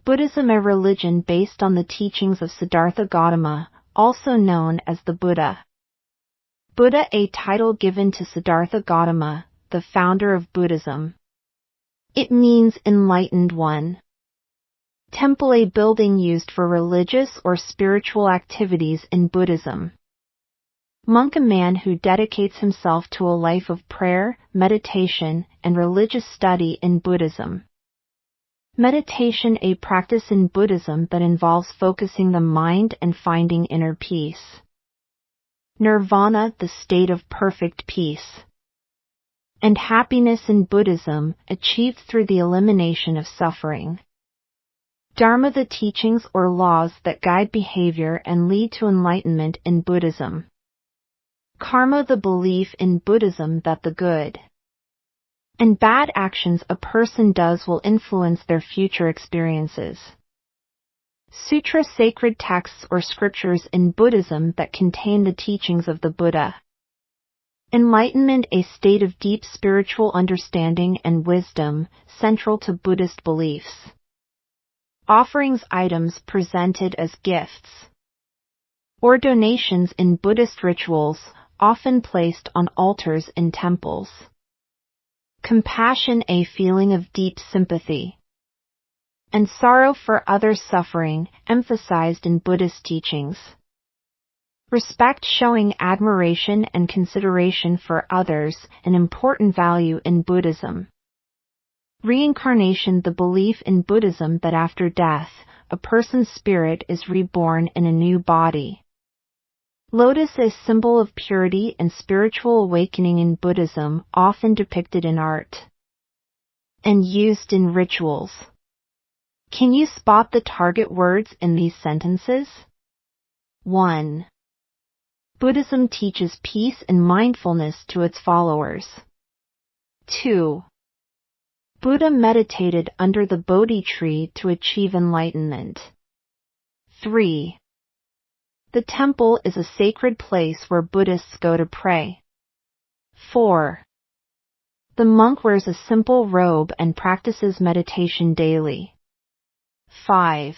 Buddhism, a religion based on the teachings of Siddhartha Gautama, also known as the Buddha. Buddha, a title given to Siddhartha Gautama, the founder of Buddhism. It means enlightened one. Temple, a building used for religious or spiritual activities in Buddhism. Monk, a man who dedicates himself to a life of prayer, meditation, and religious study in Buddhism. Meditation, a practice in Buddhism that involves focusing the mind and finding inner peace. Nirvana, the state of perfect peace. And happiness in Buddhism, achieved through the elimination of suffering. Dharma, the teachings or laws that guide behavior and lead to enlightenment in Buddhism. Karma, the belief in Buddhism that the good and bad actions a person does will influence their future experiences. Sutra, sacred texts or scriptures in Buddhism that contain the teachings of the Buddha. Enlightenment, a state of deep spiritual understanding and wisdom, central to Buddhist beliefs. Offerings, items presented as gifts or donations in Buddhist rituals, often placed on altars in temples. Compassion, a feeling of deep sympathy and sorrow for others' suffering, emphasized in Buddhist teachings. Respect, showing admiration and consideration for others, an important value in Buddhism. Reincarnation, the belief in Buddhism that after death, a person's spirit is reborn in a new body. Lotus, a symbol of purity and spiritual awakening in Buddhism, often depicted in art and used in rituals. Can you spot the target words in these sentences? 1. Buddhism teaches peace and mindfulness to its followers. 2. Buddha meditated under the Bodhi tree to achieve enlightenment. 3. The temple is a sacred place where Buddhists go to pray. 4. The monk wears a simple robe and practices meditation daily. 5.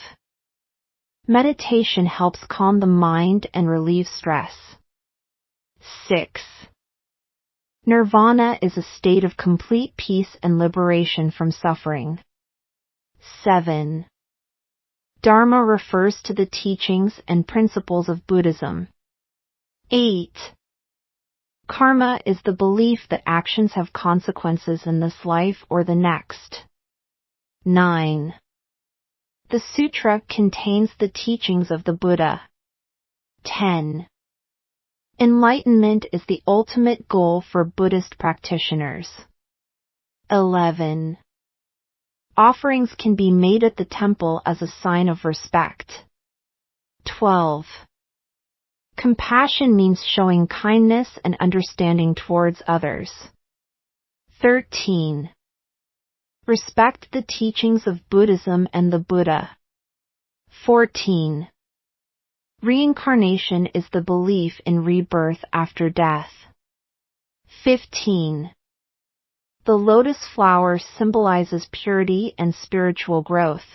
Meditation helps calm the mind and relieve stress. 6. Nirvana is a state of complete peace and liberation from suffering. 7. Dharma refers to the teachings and principles of Buddhism. 8. Karma is the belief that actions have consequences in this life or the next. 9. The sutra contains the teachings of the Buddha. 10. Enlightenment is the ultimate goal for Buddhist practitioners. 11. Offerings can be made at the temple as a sign of respect. 12. Compassion means showing kindness and understanding towards others. 13. Respect the teachings of Buddhism and the Buddha. 14. Reincarnation is the belief in rebirth after death. 15. The lotus flower symbolizes purity and spiritual growth.